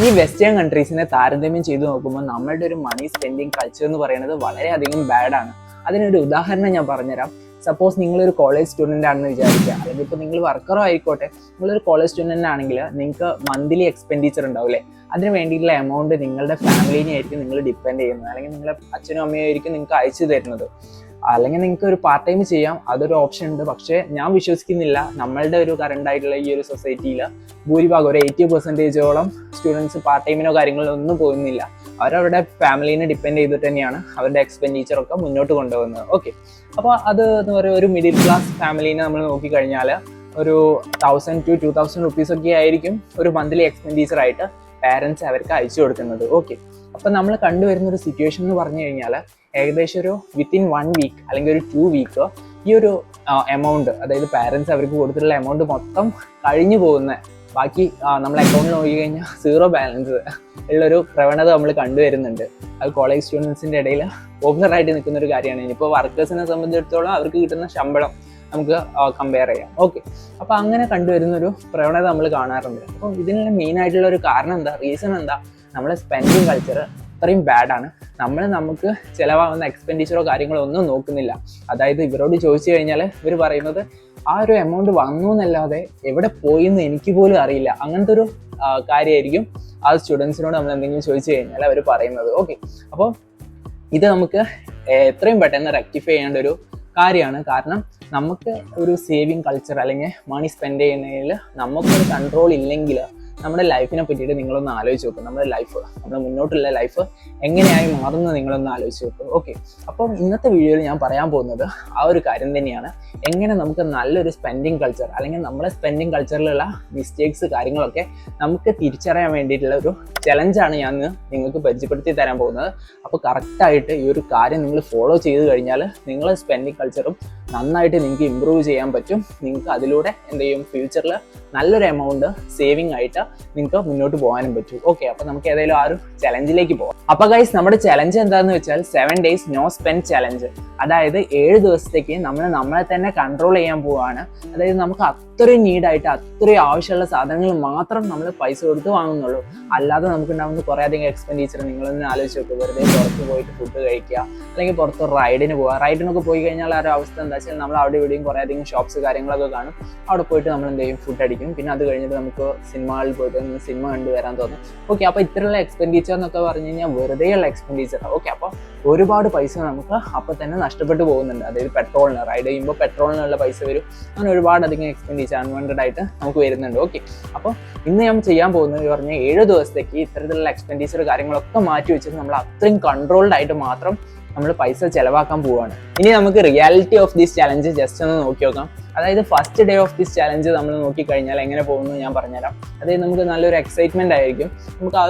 ഈ വെസ്റ്റേൺ കൺട്രീസിനെ താരതമ്യം ചെയ്തു നോക്കുമ്പോൾ നമ്മളുടെ ഒരു മണി സ്പെൻഡിങ് കൾച്ചർ എന്ന് പറയുന്നത് വളരെയധികം ബാഡാണ്. അതിനൊരു ഉദാഹരണം ഞാൻ പറഞ്ഞുതരാം. സപ്പോസ് നിങ്ങളൊരു കോളേജ് സ്റ്റുഡൻ്റ് ആണെന്ന് വിചാരിക്കുക, അല്ലെങ്കിൽ ഇപ്പോൾ നിങ്ങൾ വർക്കറോ ആയിക്കോട്ടെ, നിങ്ങളൊരു കോളേജ് സ്റ്റുഡൻ്റ് ആണെങ്കിൽ നിങ്ങൾക്ക് മന്ത്ലി എക്സ്പെൻഡിച്ചർ ഉണ്ടാവില്ലേ, അതിന് വേണ്ടിയിട്ടുള്ള എമൗണ്ട് നിങ്ങളുടെ ഫാമിലിനെ ആയിരിക്കും നിങ്ങൾ ഡിപ്പെൻഡ് ചെയ്യുന്നത്, അല്ലെങ്കിൽ നിങ്ങളുടെ അച്ഛനും അമ്മയും ആയിരിക്കും നിങ്ങൾക്ക് അയച്ചു തരുന്നത്. അല്ലെങ്കിൽ നിങ്ങൾക്ക് ഒരു പാർട്ട് ടൈം ചെയ്യാം, അതൊരു ഓപ്ഷൻ ഉണ്ട്. പക്ഷേ ഞാൻ വിശ്വസിക്കുന്നില്ല നമ്മളുടെ ഒരു കറണ്ട് ആയിട്ടുള്ള ഈ ഒരു സൊസൈറ്റിയിൽ ഭൂരിഭാഗം ഒരു 80% സ്റ്റുഡൻസ് പാർട്ട് ടൈമിനോ കാര്യങ്ങളോ ഒന്നും പോകുന്നില്ല. അവരവരുടെ ഫാമിലിനെ ഡിപ്പെൻഡ് ചെയ്തിട്ട് തന്നെയാണ് അവരുടെ എക്സ്പെൻഡിച്ചറൊക്കെ മുന്നോട്ട് കൊണ്ടുപോകുന്നത്. ഓക്കെ, അപ്പോൾ അത് എന്ന് പറയുക ഒരു മിഡിൽ ക്ലാസ് ഫാമിലിനെ നമ്മൾ നോക്കിക്കഴിഞ്ഞാൽ ഒരു 1000 to 2000 റുപ്പീസ് ഒക്കെ ആയിരിക്കും ഒരു മന്ത്ലി എക്സ്പെൻഡിച്ചർ ആയിട്ട് പാരൻസ് അവർക്ക് അയച്ചു കൊടുക്കുന്നത്. ഓക്കെ, അപ്പം നമ്മൾ കണ്ടുവരുന്ന ഒരു സിറ്റുവേഷൻ എന്ന് പറഞ്ഞു കഴിഞ്ഞാൽ ഏകദേശം ഒരു വിത്തിൻ 1 വീക്ക് അല്ലെങ്കിൽ ഒരു 2 വീക്ക് ഈ ഒരു എമൗണ്ട്, അതായത് പാരൻസ് അവർക്ക് കൊടുത്തിട്ടുള്ള എമൗണ്ട് മൊത്തം കഴിഞ്ഞു പോകുന്ന, ബാക്കി നമ്മൾ അക്കൗണ്ടിൽ നോക്കി കഴിഞ്ഞാൽ 0 ബാലൻസ് ഉള്ളൊരു പ്രവണത നമ്മൾ കണ്ടുവരുന്നുണ്ട്. അത് കോളേജ് സ്റ്റുഡൻസിൻ്റെ ഇടയിൽ പോപ്പുലറായിട്ട് നിൽക്കുന്ന ഒരു കാര്യമാണ്. ഇനിയിപ്പോൾ വർക്കേഴ്സിനെ സംബന്ധിച്ചിടത്തോളം അവർക്ക് കിട്ടുന്ന ശമ്പളം നമുക്ക് കമ്പയർ ചെയ്യാം. ഓക്കെ, അപ്പോൾ അങ്ങനെ കണ്ടുവരുന്ന ഒരു പ്രവണത നമ്മൾ കാണാറുണ്ട്. അപ്പോൾ ഇതിനുള്ള മെയിൻ ആയിട്ടുള്ള ഒരു കാരണം എന്താ, റീസൺ എന്താ, നമ്മളെ സ്പെൻഡിങ് കൾച്ചർ അത്രയും ബാഡാണ്. നമുക്ക് ചിലവാകുന്ന എക്സ്പെൻഡിച്ചറോ കാര്യങ്ങളോ ഒന്നും നോക്കുന്നില്ല. അതായത് ഇവരോട് ചോദിച്ചു കഴിഞ്ഞാൽ ഇവർ പറയുന്നത് ആ ഒരു എമൗണ്ട് വന്നു എന്നല്ലാതെ എവിടെ പോയി എന്ന് എനിക്ക് പോലും അറിയില്ല, അങ്ങനത്തെ ഒരു കാര്യമായിരിക്കും ആ സ്റ്റുഡൻസിനോട് നമ്മൾ എന്തെങ്കിലും ചോദിച്ചു കഴിഞ്ഞാൽ അവർ പറയുന്നത്. ഓക്കെ, അപ്പോൾ ഇത് നമുക്ക് എത്രയും പെട്ടെന്ന് റെക്ടിഫൈ ചെയ്യേണ്ട ഒരു കാര്യമാണ്. കാരണം നമുക്ക് ഒരു സേവിങ് കൾച്ചർ അല്ലെങ്കിൽ മണി സ്പെൻഡ് ചെയ്യുന്നതിൽ നമുക്കൊരു കൺട്രോൾ ഇല്ലെങ്കിൽ നമ്മുടെ ലൈഫിനെ പറ്റിയിട്ട് നിങ്ങളൊന്ന് ആലോചിച്ച് നോക്കും. നമ്മുടെ ലൈഫ്, നമ്മുടെ മുന്നോട്ടുള്ള ലൈഫ് എങ്ങനെയായി മാറുന്നത് നിങ്ങളൊന്ന് ആലോചിച്ച് നോക്കും. ഓക്കെ, അപ്പം ഇന്നത്തെ വീഡിയോയിൽ ഞാൻ പറയാൻ പോകുന്നത് ആ ഒരു കാര്യം തന്നെയാണ്. എങ്ങനെ നമുക്ക് നല്ലൊരു സ്പെൻഡിങ് കൾച്ചർ, അല്ലെങ്കിൽ നമ്മുടെ സ്പെൻഡിങ് കൾച്ചറിലുള്ള മിസ്റ്റേക്സ് കാര്യങ്ങളൊക്കെ നമുക്ക് തിരിച്ചറിയാൻ വേണ്ടിയിട്ടുള്ള ഒരു ചലഞ്ചാണ് ഞാൻ നിങ്ങൾക്ക് പരിചയപ്പെടുത്തി തരാൻ പോകുന്നത്. അപ്പോൾ കറക്റ്റായിട്ട് ഈ ഒരു കാര്യം നിങ്ങൾ ഫോളോ ചെയ്ത് കഴിഞ്ഞാൽ നിങ്ങളെ സ്പെൻഡിങ് കൾച്ചറും നന്നായിട്ട് നിങ്ങൾക്ക് ഇമ്പ്രൂവ് ചെയ്യാൻ പറ്റും. നിങ്ങൾക്ക് അതിലൂടെ എന്ത് ചെയ്യും, ഫ്യൂച്ചറിൽ നല്ലൊരു എമൗണ്ട് സേവിങ് ആയിട്ട് നിങ്ങൾക്ക് മുന്നോട്ട് പോകാനും പറ്റും. ഓക്കെ, അപ്പോൾ നമുക്ക് ഏതായാലും ആ ഒരു ചലഞ്ചിലേക്ക് പോകാം. അപ്പോൾ ഗൈസ്, നമ്മുടെ ചലഞ്ച് എന്താണെന്ന് വെച്ചാൽ 7 days നോ സ്പെൻഡ് ചലഞ്ച്. അതായത് 7 ദിവസത്തേക്ക് നമ്മളെ തന്നെ കൺട്രോൾ ചെയ്യാൻ പോവുകയാണ്. അതായത് നമുക്ക് അത്രയും നീഡായിട്ട് അത്രയും ആവശ്യമുള്ള സാധനങ്ങൾ മാത്രം നമ്മൾ പൈസ കൊടുത്ത് വാങ്ങുന്നുള്ളൂ. അല്ലാതെ നമുക്ക് ഉണ്ടാകുന്ന കുറേ അധികം എക്സ്പെൻഡിച്ചർ നിങ്ങളൊന്ന് ആലോചിച്ച് നോക്കുക. വെറുതെ പുറത്ത് പോയിട്ട് ഫുഡ് കഴിക്കുക, അല്ലെങ്കിൽ പുറത്ത് റൈഡിന് പോവുക. റൈഡിനൊക്കെ പോയി കഴിഞ്ഞാൽ ആ ഒരു അവസ്ഥ എന്താ വെച്ചാൽ നമ്മൾ അവിടെ ഇവിടെയും കുറേ അധികം ഷോപ്സ് കാര്യങ്ങളൊക്കെ കാണും. അവിടെ പോയിട്ട് നമ്മൾ എന്ത് ചെയ്യും, ഫുഡ് അടിക്കും. പിന്നെ അത് കഴിഞ്ഞിട്ട് നമുക്ക് സിനിമകളിൽ പോയിട്ട് സിനിമ കണ്ടു വരാൻ തോന്നും. ഓക്കെ, അപ്പോൾ ഇത്തരമുള്ള എക്സ്പെൻഡിച്ചർ എന്നൊക്കെ പറഞ്ഞു കഴിഞ്ഞാൽ വെറുതെയുള്ള എക്സ്പെൻഡിച്ചർ. ഓക്കെ, അപ്പോൾ ഒരുപാട് പൈസ നമുക്ക് അപ്പോൾ തന്നെ നഷ്ടപ്പെട്ടു പോകുന്നുണ്ട്. അതായത് പെട്രോളിന് റൈഡ് ചെയ്യുമ്പോൾ പെട്രോളിനുള്ള പൈസ വരും. അങ്ങനെ ഒരുപാട് അധികം എക്സ്പെൻഡിച്ചർ അൺവാണ്ടഡ് ആയിട്ട് നമുക്ക് വരുന്നുണ്ട്. ഓക്കെ, അപ്പോൾ ഇന്ന് ഞാൻ ചെയ്യാൻ പോകുന്നത് പറഞ്ഞാൽ 7 ദിവസത്തേക്ക് ഇത്തരത്തിലുള്ള എക്സ്പെൻഡിച്ചർ കാര്യങ്ങളൊക്കെ മാറ്റി വെച്ചിട്ട് നമ്മൾ അത്രയും കൺട്രോൾഡ് ആയിട്ട് മാത്രം നമ്മൾ പൈസ ചിലവാക്കാൻ പോവുകയാണ്. ഇനി നമുക്ക് reality of this challenge just ഒന്ന് നോക്കി നോക്കാം. അതായത് first day of this challenge നമ്മൾ നോക്കിക്കഴിഞ്ഞാൽ എങ്ങനെ പോകുന്നു ഞാൻ പറഞ്ഞുതരാം. അതായത് നമുക്ക് നല്ലൊരു എക്സൈറ്റ്മെന്റ് ആയിരിക്കും. നമുക്ക് ആ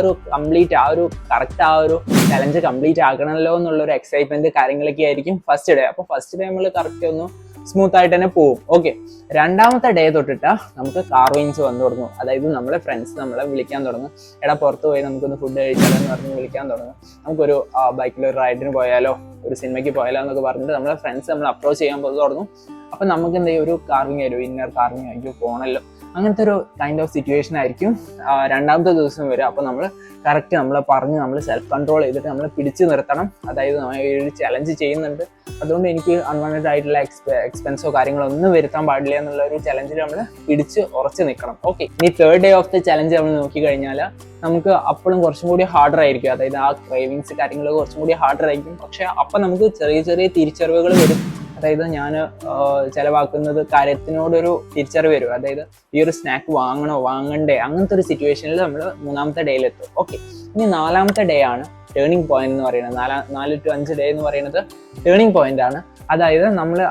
ഒരു കറക്റ്റ് ആ ഒരു ചലഞ്ച് കംപ്ലീറ്റ് ആക്കണമല്ലോ എന്നുള്ളൊരു എക്സൈറ്റ്മെന്റ് കാര്യങ്ങളൊക്കെ ആയിരിക്കും ഫസ്റ്റ് ഡേ. അപ്പോൾ ഫസ്റ്റ് ഡേ നമ്മൾ കറക്റ്റ് ഒന്ന് സ്മൂത്ത് ആയിട്ട് തന്നെ പോകും. ഓക്കെ, രണ്ടാമത്തെ ഡേ തൊട്ടിട്ട് നമുക്ക് കാർവിങ്സ് വന്നു തുടങ്ങും. അതായത് നമ്മളെ ഫ്രണ്ട്സ് നമ്മളെ വിളിക്കാൻ തുടങ്ങും. എടാ പുറത്ത് പോയി നമുക്കൊന്ന് ഫുഡ് കഴിച്ചാലോന്ന് പറഞ്ഞ് വിളിക്കാൻ തുടങ്ങും. നമുക്കൊരു ബൈക്കിൽ ഒരു റൈഡിന് പോയാലോ, ഒരു സിനിമയ്ക്ക് പോയാലോ എന്നൊക്കെ പറഞ്ഞിട്ട് നമ്മളെ ഫ്രണ്ട്സ് നമ്മൾ അപ്രോച്ച് ചെയ്യാൻ തുടങ്ങും. അപ്പം നമുക്ക് എന്ത് ചെയ്യും, ഒരു കാർവിങ് ആയിരിക്കും, ഇന്നർ കാർവിങ് ആയിരിക്കും, പോകണമല്ലോ, അങ്ങനത്തെ ഒരു കൈൻഡ് ഓഫ് സിറ്റുവേഷൻ ആയിരിക്കും രണ്ടാമത്തെ ദിവസം വരും. അപ്പോൾ നമ്മൾ കറക്റ്റ് നമ്മൾ സെൽഫ് കൺട്രോൾ ചെയ്തിട്ട് നമ്മൾ പിടിച്ചു നിർത്തണം. അതായത് നമ്മൾ ഒരു ചലഞ്ച് ചെയ്യുന്നുണ്ട്, അതുകൊണ്ട് എനിക്ക് അൺവാണ്ടഡ് ആയിട്ടുള്ള എക്സ്പെൻസോ കാര്യങ്ങളോ ഒന്നും വരുത്താൻ പാടില്ല എന്നുള്ള ഒരു ചലഞ്ചിൽ നമ്മൾ പിടിച്ച് ഉറച്ച് നിൽക്കണം. ഓക്കെ, ഇനി third day of the challenge നമ്മൾ നോക്കിക്കഴിഞ്ഞാൽ നമുക്ക് അപ്പോഴും കുറച്ചും കൂടി ഹാർഡർ ആയിരിക്കും. അതായത് ആ ക്രേവിങ്സ് കാര്യങ്ങൾ കുറച്ചും കൂടി ഹാർഡർ ആയിരിക്കും. പക്ഷെ അപ്പം നമുക്ക് ചെറിയ ചെറിയ തിരിച്ചറിവുകൾ വരും. അതായത് ഞാൻ ചിലവാക്കുന്നത് കാര്യത്തിനോടൊരു തിരിച്ചറിവ് വരും. അതായത് ഈ ഒരു സ്നാക്ക് വാങ്ങണോ വാങ്ങണ്ടേ, അങ്ങനത്തെ ഒരു സിറ്റുവേഷനിൽ നമ്മൾ മൂന്നാമത്തെ ഡേയിലെത്തും. ഓക്കെ, ഇനി നാലാമത്തെ ഡേ ആണ് ടേണിംഗ് പോയിന്റ് എന്ന് പറയുന്നത്. 4 to 5 ഡേ എന്ന് പറയുന്നത് ടേണിംഗ് പോയിന്റ് ആണ്. അതായത്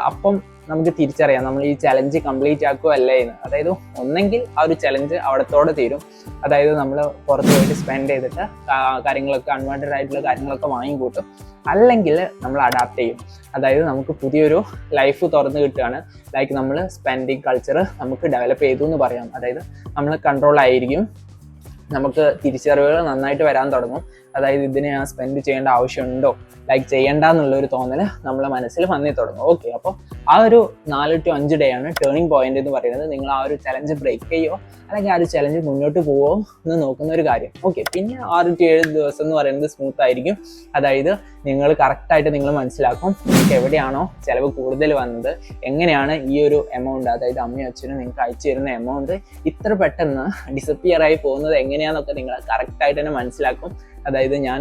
അപ്പം നമുക്ക് തിരിച്ചറിയാം നമ്മൾ ഈ ചലഞ്ച് കംപ്ലീറ്റ് ആക്കുക അല്ലേ എന്ന്. അതായത് ഒന്നെങ്കിൽ ആ ഒരു ചലഞ്ച് അവിടത്തോടെ തീരും, അതായത് നമ്മൾ പുറത്ത് പോയിട്ട് സ്പെൻഡ് ചെയ്തിട്ട് കാര്യങ്ങളൊക്കെ അൺവാണ്ടഡ് ആയിട്ടുള്ള കാര്യങ്ങളൊക്കെ വാങ്ങിക്കൂട്ടും, അല്ലെങ്കിൽ നമ്മൾ അഡാപ്റ്റ് ചെയ്യും. അതായത് നമുക്ക് പുതിയൊരു ലൈഫ് തുറന്നു കിട്ടുകയാണ്. ലൈക്ക് നമ്മൾ സ്പെൻഡിങ് കൾച്ചർ നമുക്ക് ഡെവലപ്പ് ചെയ്തു എന്ന് പറയാം. അതായത് നമ്മൾ കൺട്രോൾ ആയിരിക്കും, നമുക്ക് തിരിച്ചറിവുകൾ നന്നായിട്ട് വരാൻ തുടങ്ങും. അതായത് ഇതിനെ ഞാൻ സ്പെൻഡ് ചെയ്യേണ്ട ആവശ്യമുണ്ടോ, ലൈക്ക് ചെയ്യേണ്ട എന്നുള്ളൊരു തോന്നൽ നമ്മളെ മനസ്സിൽ വന്നേ തുടങ്ങും. ഓക്കെ, അപ്പോൾ ആ ഒരു 4 to 5 ഡേ ആണ് ടേണിംഗ് പോയിന്റ് എന്ന് പറയുന്നത്. നിങ്ങൾ ആ ഒരു ചലഞ്ച് ബ്രേക്ക് ചെയ്യുമോ അല്ലെങ്കിൽ ആ ഒരു ചലഞ്ച് മുന്നോട്ട് പോവോ എന്ന് നോക്കുന്ന ഒരു കാര്യം. ഓക്കെ, പിന്നെ 6 to 7 ദിവസം എന്ന് പറയുന്നത് സ്മൂത്ത് ആയിരിക്കും. അതായത് നിങ്ങൾ കറക്റ്റായിട്ട് നിങ്ങൾ മനസ്സിലാക്കും നിങ്ങൾക്ക് എവിടെയാണോ ചിലവ് കൂടുതൽ വന്നത്, എങ്ങനെയാണ് ഈ ഒരു എമൗണ്ട്, അതായത് അമ്മയും അച്ഛനും നിങ്ങൾക്ക് അയച്ചു തരുന്ന എമൗണ്ട് ഇത്ര പെട്ടെന്ന് ഡിസപ്പിയർ ആയി പോകുന്നത് എങ്ങനെയാണെന്നൊക്കെ നിങ്ങൾ കറക്റ്റായിട്ട് തന്നെ മനസ്സിലാക്കും. അതായത് ഞാൻ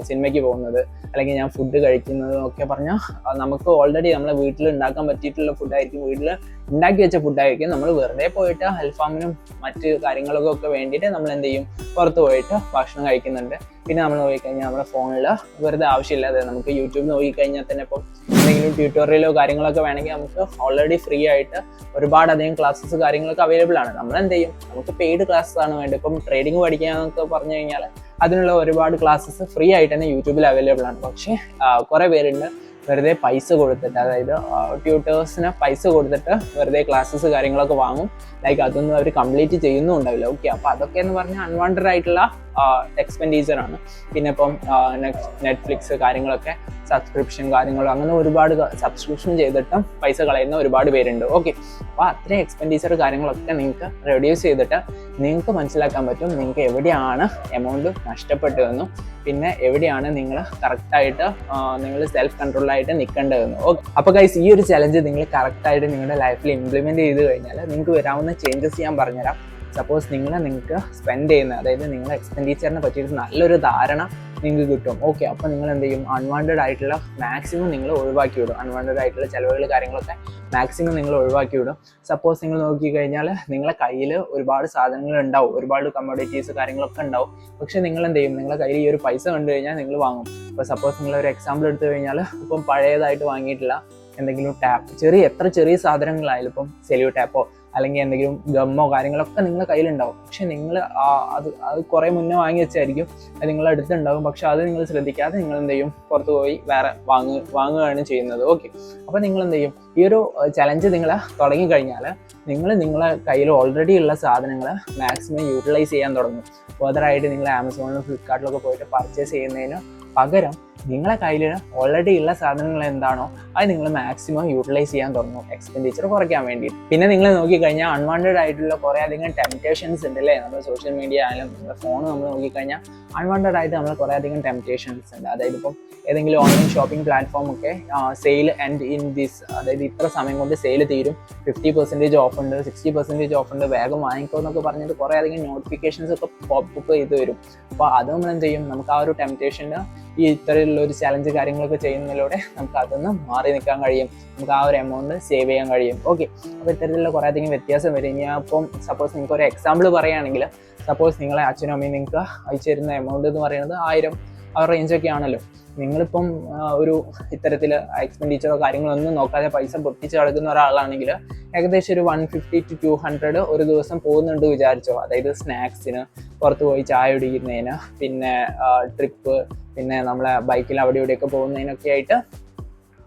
സിനിമയ്ക്ക് പോകുന്നത് അല്ലെങ്കിൽ ഞാൻ ഫുഡ് കഴിക്കുന്നതും ഒക്കെ പറഞ്ഞാൽ നമുക്ക് ഓൾറെഡി നമ്മളെ വീട്ടിൽ ഉണ്ടാക്കാൻ പറ്റിയിട്ടുള്ള ഫുഡായിരിക്കും, വീട്ടിൽ ഉണ്ടാക്കി വെച്ച ഫുഡായിരിക്കും. നമ്മൾ വെറുതെ പോയിട്ട് അൽഫാമിനും മറ്റ് കാര്യങ്ങൾക്കൊക്കെ വേണ്ടിയിട്ട് നമ്മൾ എന്ത് ചെയ്യും, പുറത്ത് പോയിട്ട് ഭക്ഷണം കഴിക്കുന്നുണ്ട്. പിന്നെ നമ്മൾ നോക്കിക്കഴിഞ്ഞാൽ നമ്മുടെ ഫോണിൽ വെറുതെ ആവശ്യമില്ലാതെ നമുക്ക് യൂട്യൂബ് നോക്കിക്കഴിഞ്ഞാൽ തന്നെ ഇപ്പോൾ എന്തെങ്കിലും ട്യൂട്ടോറിയലോ കാര്യങ്ങളൊക്കെ വേണമെങ്കിൽ നമുക്ക് ഓൾറെഡി ഫ്രീ ആയിട്ട് ഒരുപാടധികം ക്ലാസ്സസ് കാര്യങ്ങളൊക്കെ അവൈലബിൾ ആണ്. നമ്മൾ എന്ത് ചെയ്യും, നമുക്ക് പെയ്ഡ് ക്ലാസ്സസ് ആണ് വേണ്ടത്. ഇപ്പം ട്രേഡിംഗ് പഠിക്കാന്നൊക്കെ പറഞ്ഞു കഴിഞ്ഞാൽ അതിനുള്ള ഒരുപാട് ക്ലാസ്സസ് ഫ്രീ ആയിട്ട് തന്നെ യൂട്യൂബിൽ അവൈലബിൾ ആണ്. പക്ഷേ കുറേ പേരുണ്ട് വെറുതെ പൈസ കൊടുത്തിട്ട്, അതായത് ട്യൂട്ടേഴ്സിന് പൈസ കൊടുത്തിട്ട് വെറുതെ ക്ലാസ്സസ് കാര്യങ്ങളൊക്കെ വാങ്ങും. ലൈക്ക് അതൊന്നും അവർ കംപ്ലീറ്റ് ചെയ്യുന്നും ഉണ്ടാവില്ല. ഓക്കെ, അപ്പോൾ അതൊക്കെ എന്ന് പറഞ്ഞാൽ അൺവാണ്ടഡ് ആയിട്ടുള്ള എക്സ്പെൻഡിച്ചർ ആണ്. പിന്നെ ഇപ്പം നെറ്റ്ഫ്ലിക്സ് കാര്യങ്ങളൊക്കെ സബ്സ്ക്രിപ്ഷൻ കാര്യങ്ങളും അങ്ങനെ ഒരുപാട് സബ്സ്ക്രിപ്ഷൻ ചെയ്തിട്ടും പൈസ കളയുന്ന ഒരുപാട് പേരുണ്ട്. ഓക്കെ, അപ്പോൾ അത്രയും എക്സ്പെൻഡിച്ചർ കാര്യങ്ങളൊക്കെ നിങ്ങൾക്ക് റെഡ്യൂസ് ചെയ്തിട്ട് നിങ്ങൾക്ക് മനസ്സിലാക്കാൻ പറ്റും നിങ്ങൾക്ക് എവിടെയാണ് എമൗണ്ട് നഷ്ടപ്പെട്ടതെന്നും പിന്നെ എവിടെയാണ് നിങ്ങൾ കറക്റ്റായിട്ട് നിങ്ങൾ സെൽഫ് കൺട്രോളായിട്ട് നിൽക്കേണ്ടതെന്നും. ഓക്കെ, അപ്പോൾ ഗൈസ് ഈ ഒരു ചലഞ്ച് നിങ്ങൾ കറക്റ്റായിട്ട് നിങ്ങളുടെ ലൈഫിൽ ഇംപ്ലിമെൻറ്റ് ചെയ്ത് കഴിഞ്ഞാൽ നിങ്ങൾക്ക് വരാവുന്ന ചേഞ്ചസ് ഞാൻ പറഞ്ഞുതരാം. സപ്പോസ് നിങ്ങൾക്ക് സ്പെൻഡ് ചെയ്യുന്ന, അതായത് നിങ്ങളുടെ എക്സ്പെൻഡിച്ചറിനെ പറ്റിയിട്ട് നല്ലൊരു ധാരണ നിങ്ങൾക്ക് കിട്ടും. ഓക്കെ, അപ്പോൾ നിങ്ങൾ എന്ത് ചെയ്യും, അൺവാണ്ടഡ് ആയിട്ടുള്ള മാക്സിമം നിങ്ങൾ ഒഴിവാക്കി വിടും. അൺവാണ്ടഡ് ആയിട്ടുള്ള ചിലവുകൾ കാര്യങ്ങളൊക്കെ മാക്സിമം നിങ്ങൾ ഒഴിവാക്കി വിടും. സപ്പോസ് നിങ്ങൾ നോക്കിക്കഴിഞ്ഞാൽ നിങ്ങളുടെ കയ്യിൽ ഒരുപാട് സാധനങ്ങൾ ഉണ്ടാവും, ഒരുപാട് കമ്മോഡിറ്റീസ് കാര്യങ്ങളൊക്കെ ഉണ്ടാവും. പക്ഷേ നിങ്ങൾ എന്ത് ചെയ്യും, നിങ്ങളുടെ കയ്യിൽ ഈ ഒരു പൈസ കണ്ടു കഴിഞ്ഞാൽ നിങ്ങൾ വാങ്ങും. ഇപ്പോൾ സപ്പോസ് നിങ്ങളൊരു എക്സാമ്പിൾ എടുത്തു കഴിഞ്ഞാൽ ഇപ്പം പഴയതായിട്ട് വാങ്ങിയിട്ടില്ല എന്തെങ്കിലും ടാപ്പ്, എത്ര ചെറിയ സാധനങ്ങളായാലും ഇപ്പം സെല്യൂ ടാപ്പോ അല്ലെങ്കിൽ എന്തെങ്കിലും ഗമ്മോ കാര്യങ്ങളൊക്കെ നിങ്ങളുടെ കയ്യിലുണ്ടാവും. പക്ഷെ നിങ്ങൾ അത് കുറേ മുന്നേ വാങ്ങി വെച്ചായിരിക്കും, അത് നിങ്ങളുടെ അടുത്തുണ്ടാവും. പക്ഷെ അത് നിങ്ങൾ ശ്രദ്ധിക്കാതെ നിങ്ങൾ എന്ത് ചെയ്യും, പുറത്ത് പോയി വേറെ വാങ്ങുകയാണ് ചെയ്യുന്നത്. ഓക്കെ, അപ്പോൾ നിങ്ങൾ എന്ത് ചെയ്യും, ഈ ഒരു ചലഞ്ച് നിങ്ങൾ തുടങ്ങിക്കഴിഞ്ഞാൽ നിങ്ങളെ കയ്യിൽ ഓൾറെഡി ഉള്ള സാധനങ്ങൾ മാക്സിമം യൂട്ടിലൈസ് ചെയ്യാൻ തുടങ്ങും. ഫർദറായിട്ട് നിങ്ങൾ ആമസോണിലും ഫ്ലിപ്കാർട്ടിലൊക്കെ പോയിട്ട് പർച്ചേസ് ചെയ്യുന്നതിന് പകരം നിങ്ങളെ കയ്യിൽ ഓൾറെഡി ഉള്ള സാധനങ്ങൾ എന്താണോ അത് നിങ്ങൾ മാക്സിമം യൂട്ടിലൈസ് ചെയ്യാൻ തുടങ്ങും, എക്സ്പെൻഡിച്ചർ കുറയ്ക്കാൻ വേണ്ടി. പിന്നെ നിങ്ങൾ നോക്കിക്കഴിഞ്ഞാൽ അൺവാണ്ടഡ് ആയിട്ടുള്ള കുറേ അധികം ടെംപ്റ്റേഷൻസ് ഉണ്ട് അല്ലേ, നമ്മുടെ സോഷ്യൽ മീഡിയ ആയാലും നമ്മുടെ ഫോൺ നമ്മൾ നോക്കിക്കഴിഞ്ഞാൽ അൺവാണ്ടഡ് ആയിട്ട് നമ്മൾ കുറേ അധികം ടെംപ്റ്റേഷൻസ് ഉണ്ട്. അതായത് ഇപ്പം ഏതെങ്കിലും ഓൺലൈൻ ഷോപ്പിംഗ് പ്ലാറ്റ്ഫോം ഒക്കെ സെയിൽ ആൻഡ് ഇൻ ദിസ്, അതായത് ഇത്ര സമയം കൊണ്ട് സെയിൽ തീരും, 50% ഓഫ് ഉണ്ട്, 60% ഓഫ് ഉണ്ട്, വേഗം വാങ്ങിക്കോ എന്നൊക്കെ പറഞ്ഞിട്ട് കുറേ അധികം നോട്ടിഫിക്കേഷൻസ് ഒക്കെ പോപ്പ് ചെയ്ത് വരും. അപ്പോൾ അത് നമ്മൾ എന്ത് ചെയ്യും, നമുക്ക് ആ ഒരു ടെംപ്റ്റേഷന് ഈ ഇത്തരത്തിലുള്ള ഒരു ചലഞ്ച് കാര്യങ്ങളൊക്കെ ചെയ്യുന്നതിലൂടെ നമുക്ക് അതൊന്ന് മാറി നിൽക്കാൻ കഴിയും, നമുക്ക് ആ ഒരു എമൗണ്ട് സേവ് ചെയ്യാൻ കഴിയും. ഓക്കെ, അപ്പോൾ ഇത്തരത്തിലുള്ള കുറേ അധികം വ്യത്യാസം വരും. ഞാൻ ഇപ്പം സപ്പോസ് നിങ്ങൾക്ക് ഒരു എക്സാമ്പിൾ പറയുകയാണെങ്കിൽ, സപ്പോസ് നിങ്ങളെ അച്ഛനും അമ്മയും നിങ്ങൾക്ക് അയച്ചു തരുന്ന എമൗണ്ട് എന്ന് പറയുന്നത് 1000 ആ റേഞ്ചൊക്കെ ആണല്ലോ. നിങ്ങളിപ്പം ഒരു ഇത്തരത്തിൽ എക്സ്പെൻഡിച്ചറോ കാര്യങ്ങളൊന്നും നോക്കാതെ പൈസ പൊട്ടിച്ച് കിടക്കുന്ന ഒരാളാണെങ്കിൽ ഏകദേശം ഒരു 150 to 200 ഒരു ദിവസം പോകുന്നുണ്ട് വിചാരിച്ചോ. അതായത് സ്നാക്സിന്, പുറത്ത് പോയി ചായ കുടിക്കുന്നതിന്, പിന്നെ ട്രിപ്പ്, പിന്നെ നമ്മളെ ബൈക്കിൽ അവിടെ ഇവിടെയൊക്കെ പോകുന്നതിനൊക്കെ ആയിട്ട്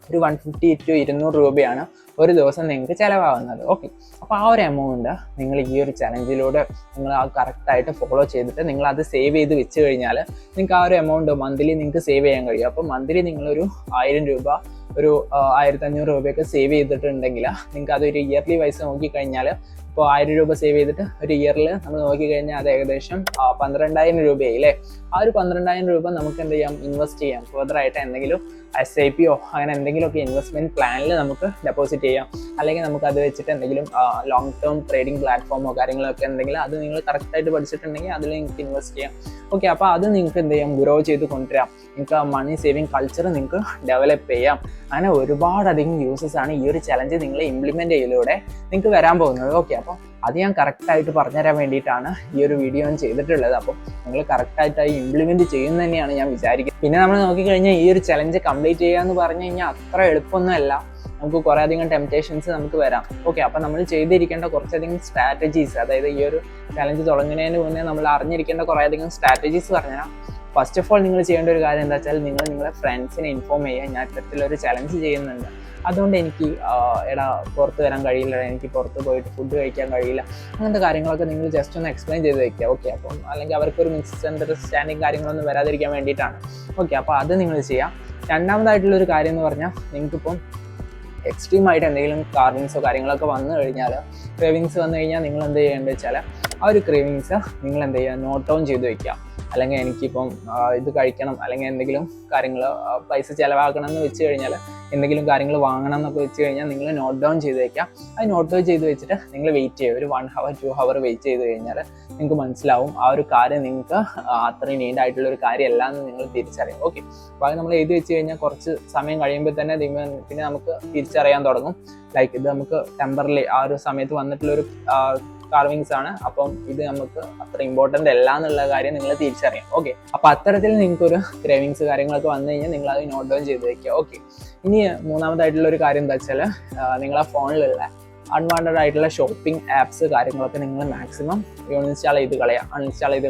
ഒരു 150 to 200 രൂപയാണ് ഒരു ദിവസം നിങ്ങൾക്ക് ചിലവാകുന്നത്. ഓക്കെ, അപ്പോൾ ആ ഒരു എമൗണ്ട് നിങ്ങൾ ഈ ഒരു ചലഞ്ചിലൂടെ നിങ്ങൾ ആ കറക്റ്റായിട്ട് ഫോളോ ചെയ്തിട്ട് നിങ്ങൾ അത് സേവ് ചെയ്ത് വെച്ച് കഴിഞ്ഞാൽ നിങ്ങൾക്ക് ആ ഒരു എമൗണ്ട് മന്ത്ലി നിങ്ങൾക്ക് സേവ് ചെയ്യാൻ കഴിയും. അപ്പോൾ മന്ത്ലി നിങ്ങളൊരു 1000 രൂപ, ഒരു 1500 രൂപയൊക്കെ സേവ് ചെയ്തിട്ടുണ്ടെങ്കിൽ നിങ്ങൾക്ക് അതൊരു ഇയർലി വൈസ് നോക്കിക്കഴിഞ്ഞാൽ ഇപ്പോൾ 1000 രൂപ സേവ് ചെയ്തിട്ട് ഒരു ഇയറിൽ നമ്മൾ നോക്കിക്കഴിഞ്ഞാൽ അത് ഏകദേശം 12000 രൂപയായി അല്ലേ. ആ ഒരു 12000 രൂപ നമുക്ക് എന്ത് ചെയ്യാം, ഇൻവെസ്റ്റ് ചെയ്യാം. ഫർദറായിട്ട് എന്തെങ്കിലും SIPയോ അങ്ങനെ എന്തെങ്കിലുമൊക്കെ ഇൻവെസ്റ്റ്മെൻറ്റ് പ്ലാനിൽ നമുക്ക് ഡെപ്പോസിറ്റ് ചെയ്യാം. അല്ലെങ്കിൽ നമുക്ക് അത് വെച്ചിട്ട് എന്തെങ്കിലും ലോങ് ടേം ട്രേഡിംഗ് പ്ലാറ്റ്ഫോമോ കാര്യങ്ങളൊക്കെ എന്തെങ്കിലും അത് നിങ്ങൾ കറക്റ്റായിട്ട് പഠിച്ചിട്ടുണ്ടെങ്കിൽ അതിൽ നിങ്ങൾക്ക് ഇൻവെസ്റ്റ് ചെയ്യാം. ഓക്കെ, അപ്പോൾ അത് നിങ്ങൾക്ക് എന്ത് ചെയ്യാം, ഗ്രോ ചെയ്ത് കൊണ്ടുവരാം. നിങ്ങൾക്ക് ആ മണി സേവിങ് കൾച്ചർ നിങ്ങൾക്ക് ഡെവലപ്പ് ചെയ്യാം. അങ്ങനെ ഒരുപാടധികം യൂസസ് ആണ് ഈ ഒരു ചലഞ്ച് നിങ്ങൾ ഇംപ്ലിമെൻറ്റ് ചെയ്യലൂടെ നിങ്ങൾക്ക് വരാൻ പോകുന്നത്. ഓക്കെ, അപ്പോൾ അത് ഞാൻ കറക്റ്റായിട്ട് പറഞ്ഞുതരാൻ വേണ്ടിയിട്ടാണ് ഈ ഒരു വീഡിയോ ഞാൻ ചെയ്തിട്ടുള്ളത്. അപ്പോൾ നിങ്ങൾ കറക്റ്റായിട്ട് ഇംപ്ലിമെൻറ്റ് ചെയ്യുന്ന തന്നെയാണ് ഞാൻ വിചാരിക്കുന്നത്. പിന്നെ നമ്മൾ നോക്കിക്കഴിഞ്ഞാൽ ഈ ഒരു ചലഞ്ച് കംപ്ലീറ്റ് ചെയ്യുക എന്ന് പറഞ്ഞു കഴിഞ്ഞാൽ അത്ര എളുപ്പമൊന്നുമല്ല. നമുക്ക് കുറേ അധികം ടെംപ്റ്റേഷൻസ് നമുക്ക് വരാം. ഓക്കെ, അപ്പോൾ നമ്മൾ ചെയ്തിരിക്കേണ്ട കുറച്ചധികം സ്ട്രാറ്റജീസ്, അതായത് ഈ ഒരു ചലഞ്ച് തുടങ്ങുന്നതിന് മുന്നേ നമ്മൾ അറിഞ്ഞിരിക്കേണ്ട കുറേ അധികം സ്ട്രാറ്റജീസ് പറഞ്ഞുതരാം. ഫസ്റ്റ് ഓഫ് ഓൾ നിങ്ങൾ ചെയ്യേണ്ട ഒരു കാര്യം എന്താ വെച്ചാൽ നിങ്ങൾ നിങ്ങളെ ഫ്രണ്ട്സിനെ ഇൻഫോം ചെയ്യുക, ഞാൻ ഇത്തരത്തിലൊരു ചലഞ്ച് ചെയ്യുന്നുണ്ട്, അതുകൊണ്ട് എനിക്ക് എടാ പുറത്ത് വരാൻ കഴിയില്ല, എനിക്ക് പുറത്ത് പോയിട്ട് ഫുഡ് കഴിക്കാൻ കഴിയില്ല, അങ്ങനത്തെ കാര്യങ്ങളൊക്കെ നിങ്ങൾ ജസ്റ്റ് ഒന്ന് എക്സ്പ്ലെയിൻ ചെയ്ത് വയ്ക്കുക. ഓക്കെ, അപ്പം അല്ലെങ്കിൽ അവർക്കൊരു മിസ്അണ്ടർസ്റ്റാൻഡിങ് കാര്യങ്ങളൊന്നും വരാതിരിക്കാൻ വേണ്ടിയിട്ടാണ്. ഓക്കെ, അപ്പോൾ അത് നിങ്ങൾ ചെയ്യാം. രണ്ടാമതായിട്ടുള്ളൊരു കാര്യം എന്ന് പറഞ്ഞാൽ നിങ്ങൾക്കിപ്പം എക്സ്ട്രീമായിട്ട് എന്തെങ്കിലും കാർവിങ്സോ കാര്യങ്ങളൊക്കെ വന്നു കഴിഞ്ഞാൽ, ക്രേവിങ്സ് വന്നു കഴിഞ്ഞാൽ നിങ്ങൾ എന്ത് ചെയ്യേണ്ടത് വെച്ചാൽ ആ ഒരു ക്രേവിങ്സ് നിങ്ങൾ എന്ത് ചെയ്യുക, നോട്ട് ഡൗൺ ചെയ്ത് വയ്ക്കുക. അല്ലെങ്കിൽ എനിക്കിപ്പം ഇത് കഴിക്കണം, അല്ലെങ്കിൽ എന്തെങ്കിലും കാര്യങ്ങൾ പൈസ ചിലവാക്കണം എന്ന് വെച്ച് കഴിഞ്ഞാൽ, എന്തെങ്കിലും കാര്യങ്ങൾ വാങ്ങണം എന്നൊക്കെ വെച്ച് കഴിഞ്ഞാൽ നിങ്ങൾ നോട്ട് ഡൗൺ ചെയ്ത് വയ്ക്കുക. അത് നോട്ട് ഡൗൺ ചെയ്ത് വെച്ചിട്ട് നിങ്ങൾ വെയിറ്റ് ചെയ്യുക. ഒരു 1 hour 2 hour വെയിറ്റ് ചെയ്ത് കഴിഞ്ഞാൽ നിങ്ങൾക്ക് മനസ്സിലാവും ആ ഒരു കാര്യം നിങ്ങൾക്ക് അത്രയും നീഡായിട്ടുള്ള ഒരു കാര്യമല്ല എന്ന് നിങ്ങൾ തിരിച്ചറിയും. ഓക്കെ, അപ്പോൾ അത് നമ്മൾ എഴുതി വെച്ച് കഴിഞ്ഞാൽ കുറച്ച് സമയം കഴിയുമ്പോൾ തന്നെ പിന്നെ നമുക്ക് തിരിച്ചറിയാൻ തുടങ്ങും. ലൈക്ക് ഇത് നമുക്ക് ടെമ്പറലി ആ ഒരു സമയത്ത് വന്നിട്ടുള്ളൊരു കാർവിങ്സ് ആണ്, അപ്പം ഇത് നമുക്ക് അത്ര ഇമ്പോർട്ടൻ്റ് അല്ല എന്നുള്ള കാര്യം നിങ്ങൾ തിരിച്ചറിയാം. ഓക്കെ, അപ്പോൾ അത്തരത്തിൽ നിങ്ങൾക്കൊരു ക്രേവിങ്സ് കാര്യങ്ങളൊക്കെ വന്നു കഴിഞ്ഞാൽ നിങ്ങൾ അത് നോട്ട് ഡൗൺ ചെയ്ത് വയ്ക്കുക. ഓക്കെ, ഇനി മൂന്നാമതായിട്ടുള്ള ഒരു കാര്യം എന്താ വെച്ചാൽ നിങ്ങളെ ഫോണിലുള്ള അൺവാണ്ടഡ് ആയിട്ടുള്ള ഷോപ്പിംഗ് ആപ്സ് കാര്യങ്ങളൊക്കെ നിങ്ങൾ മാക്സിമം അൺഇൻസ്റ്റാൾ ചെയ്ത്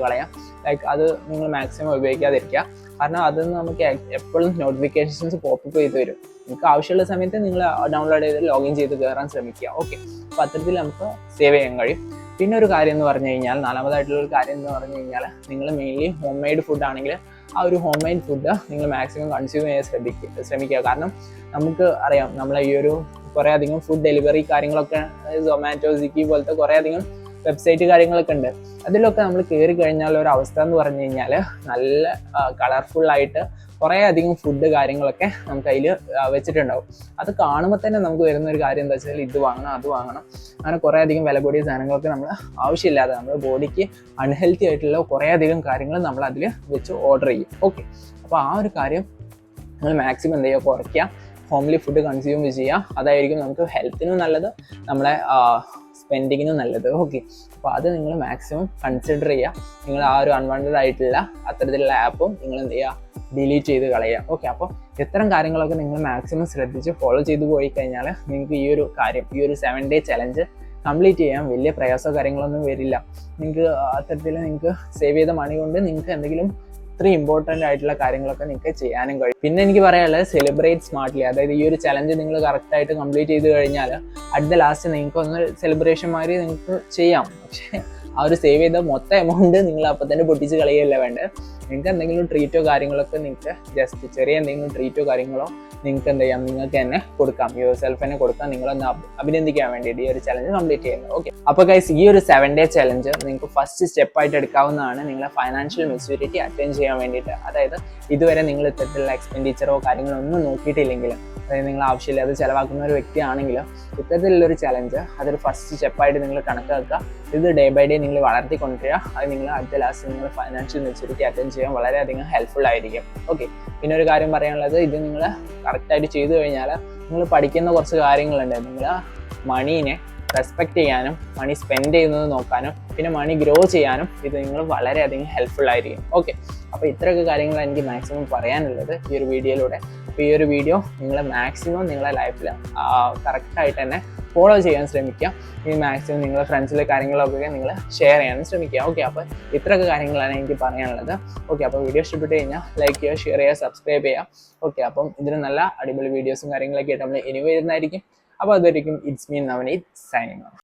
കളയാം. ലൈക്ക് അത് നിങ്ങൾ മാക്സിമം ഉപയോഗിക്കാതിരിക്കുക. കാരണം അതിൽ നിന്ന് നമുക്ക് എപ്പോഴും നോട്ടിഫിക്കേഷൻസ് പോപ്പപ്പ് ചെയ്ത് വരും. നിങ്ങൾക്ക് ആവശ്യമുള്ള സമയത്ത് നിങ്ങൾ ഡൗൺലോഡ് ചെയ്ത് ലോഗിൻ ചെയ്ത് കയറാൻ ശ്രമിക്കുക. ഓക്കെ, അപ്പോൾ അത്തരത്തിൽ നമുക്ക് സേവ് ചെയ്യാൻ കഴിയും. പിന്നെ ഒരു കാര്യം എന്ന് പറഞ്ഞു കഴിഞ്ഞാൽ, നാലാമതായിട്ടുള്ള ഒരു കാര്യം എന്ന് പറഞ്ഞു കഴിഞ്ഞാൽ, നിങ്ങൾ മെയിൻലി ഹോം മെയ്ഡ് ഫുഡ് ആണെങ്കിൽ ആ ഒരു ഹോം മെയ്ഡ് ഫുഡ് നിങ്ങൾ മാക്സിമം കൺസ്യൂം ചെയ്യാൻ ശ്രമിക്കുക. കാരണം നമുക്ക് അറിയാം, നമ്മളെ ഈ ഒരു കുറേ അധികം ഫുഡ് ഡെലിവറി കാര്യങ്ങളൊക്കെ സൊമാറ്റോ, സ്വിഗ്ഗി പോലത്തെ കുറേ അധികം വെബ്സൈറ്റ് കാര്യങ്ങളൊക്കെ ഉണ്ട്. അതിലൊക്കെ നമ്മൾ കയറി കഴിഞ്ഞാൽ ഒരു അവസ്ഥ എന്ന് പറഞ്ഞു കഴിഞ്ഞാൽ, നല്ല കളർഫുള്ളായിട്ട് കുറേ അധികം ഫുഡ് കാര്യങ്ങളൊക്കെ നമുക്ക് അതിൽ വെച്ചിട്ടുണ്ടാവും. അത് കാണുമ്പോൾ തന്നെ നമുക്ക് വരുന്ന ഒരു കാര്യം എന്താ വെച്ചാൽ ഇത് വാങ്ങണം അത് വാങ്ങണം, അങ്ങനെ കുറേ അധികം വില കൂടിയ സാധനങ്ങളൊക്കെ നമ്മൾ ആവശ്യമില്ലാതെ നമ്മുടെ ബോഡിക്ക് അൺഹെൽത്തി ആയിട്ടുള്ള കുറേ അധികം കാര്യങ്ങൾ നമ്മൾ അതിൽ വെച്ച് ഓർഡർ ചെയ്യും. ഓക്കെ, അപ്പോൾ ആ ഒരു കാര്യം നമ്മൾ മാക്സിമം എന്ത് ചെയ്യുക, കുറയ്ക്കുക, ഹോംലി ഫുഡ് കൺസ്യൂം ചെയ്യുക. അതായിരിക്കും നമുക്ക് ഹെൽത്തിനും നല്ലത്, നമ്മളെ സ്പെൻഡിങ്ങിനും നല്ലത്. ഓക്കെ, അപ്പോൾ അത് നിങ്ങൾ മാക്സിമം കൺസിഡർ ചെയ്യുക. നിങ്ങൾ ആ ഒരു അൺവാണ്ടഡ് ആയിട്ടുള്ള അത്തരത്തിലുള്ള ആപ്പും നിങ്ങൾ എന്ത് ചെയ്യുക, ഡിലീറ്റ് ചെയ്ത് കളയുക. ഓക്കെ, അപ്പോൾ ഇത്തരം കാര്യങ്ങളൊക്കെ നിങ്ങൾ മാക്സിമം ശ്രദ്ധിച്ച് ഫോളോ ചെയ്ത് പോയി കഴിഞ്ഞാൽ നിങ്ങൾക്ക് ഈ ഒരു കാര്യം, ഈ ഒരു 7 day ചലഞ്ച് കംപ്ലീറ്റ് ചെയ്യാൻ വലിയ പ്രയാസമോ കാര്യങ്ങളൊന്നും വരില്ല. നിങ്ങൾക്ക് അത്തരത്തിൽ നിങ്ങൾക്ക് സേവ് ചെയ്ത മണി കൊണ്ട് നിങ്ങൾക്ക് എന്തെങ്കിലും ഇത്രയും ഇമ്പോർട്ടൻ്റ് ആയിട്ടുള്ള കാര്യങ്ങളൊക്കെ നിങ്ങൾക്ക് ചെയ്യാനും കഴിയും. പിന്നെ എനിക്ക് പറയാനുള്ളത്, സെലിബ്രേറ്റ് സ്മാർട്ട്ലി. അതായത് ഈ ഒരു ചലഞ്ച് നിങ്ങൾ കറക്റ്റായിട്ട് കംപ്ലീറ്റ് ചെയ്ത് കഴിഞ്ഞാൽ അറ്റ് ദ ലാസ്റ്റ് നിങ്ങൾക്ക് ഒന്ന് സെലിബ്രേഷൻ മാതിരി നിങ്ങൾക്ക് ചെയ്യാം. പക്ഷേ ആ ഒരു സേവ് ചെയ്ത മൊത്തം എമൗണ്ട് നിങ്ങൾ അപ്പം തന്നെ പൊട്ടിച്ച് കളയുകയല്ല വേണ്ടത്. നിങ്ങൾക്ക് എന്തെങ്കിലും ട്രീറ്റോ കാര്യങ്ങളൊക്കെ നിങ്ങൾക്ക് ജസ്റ്റ് ചെറിയ എന്തെങ്കിലും ട്രീറ്റോ കാര്യങ്ങളോ നിങ്ങൾക്ക് എന്ത് ചെയ്യാം, നിങ്ങൾക്ക് തന്നെ കൊടുക്കാം, യുവർ സെൽഫ് തന്നെ കൊടുക്കാം. നിങ്ങളൊന്ന് അഭിനന്ദിക്കാൻ വേണ്ടിയിട്ട് ഈ ഒരു ചലഞ്ച് കംപ്ലീറ്റ് ചെയ്യുന്നത്. ഓക്കെ, അപ്പോൾ ഗൈസ് ഈ ഒരു 7 day ചലഞ്ച് നിങ്ങൾക്ക് ഫസ്റ്റ് സ്റ്റെപ്പായിട്ട് എടുക്കാവുന്നതാണ് നിങ്ങളെ ഫൈനാൻഷ്യൽ മെച്യൂരിറ്റി അറ്റൈൻ ചെയ്യാൻ വേണ്ടിയിട്ട്. അതായത് ഇതുവരെ നിങ്ങൾ ഇത്തരത്തിലുള്ള എക്സ്പെൻഡിച്ചറോ കാര്യങ്ങളോ ഒന്നും നോക്കിയിട്ടില്ലെങ്കിലും, അതായത് നിങ്ങൾ ആവശ്യമില്ലാതെ ചിലവാക്കുന്ന ഒരു വ്യക്തിയാണെങ്കിൽ ഇത്തരത്തിലുള്ളൊരു ചലഞ്ച് അതൊരു ഫസ്റ്റ് സ്റ്റെപ്പായിട്ട് നിങ്ങൾ കണക്കാക്കുക. ഇത് ഡേ ബൈ ഡേ നിങ്ങൾ വളർത്തിക്കൊണ്ടിരിക്കുക. അത് നിങ്ങൾ അടുത്ത ലാസ്റ്റ് നിങ്ങൾ ഫൈനാൻഷ്യൽ മെച്യൂരിറ്റി അറ്റൈൻ ചെയ്യാൻ വളരെയധികം ഹെൽപ്ഫുൾ ആയിരിക്കും. ഓക്കെ, പിന്നെ ഒരു കാര്യം പറയാനുള്ളത്, ഇത് നിങ്ങൾ കറക്റ്റായിട്ട് ചെയ്തു കഴിഞ്ഞാൽ നിങ്ങൾ പഠിക്കുന്ന കുറച്ച് കാര്യങ്ങളുണ്ട്. നിങ്ങൾ മണീനെ റെസ്പെക്റ്റ് ചെയ്യാനും മണി സ്പെൻഡ് ചെയ്യുന്നത് നോക്കാനും പിന്നെ മണി ഗ്രോ ചെയ്യാനും ഇത് നിങ്ങൾ വളരെയധികം ഹെൽപ്ഫുൾ ആയിരിക്കും. ഓക്കെ, അപ്പോൾ ഇത്രയൊക്കെ കാര്യങ്ങളാണ് എനിക്ക് മാക്സിമം പറയാനുള്ളത് ഈ ഒരു വീഡിയോയിലൂടെ. അപ്പോൾ ഈ ഒരു വീഡിയോ നിങ്ങൾ മാക്സിമം നിങ്ങളുടെ ലൈഫിൽ കറക്റ്റായിട്ട് തന്നെ ഫോളോ ചെയ്യാൻ ശ്രമിക്കുക. ഈ മാക്സിമം നിങ്ങളുടെ ഫ്രണ്ട്സിലെ കാര്യങ്ങളൊക്കെ നിങ്ങൾ ഷെയർ ചെയ്യാനും ശ്രമിക്കുക. ഓക്കെ, അപ്പോൾ ഇത്രയൊക്കെ കാര്യങ്ങളാണ് എനിക്ക് പറയാനുള്ളത്. ഓക്കെ, അപ്പോൾ വീഡിയോ ഇഷ്ടപ്പെട്ട് കഴിഞ്ഞാൽ ലൈക്ക് ചെയ്യുക, ഷെയർ ചെയ്യുക, സബ്സ്ക്രൈബ് ചെയ്യുക. ഓക്കെ, അപ്പം ഇതിന് നല്ല അടിപൊളി വീഡിയോസും കാര്യങ്ങളൊക്കെ ആയിട്ട് നമ്മൾ ഇനി വരുന്നതായിരിക്കും. അപ്പോൾ അതായിരിക്കും it's me Navneet signing of.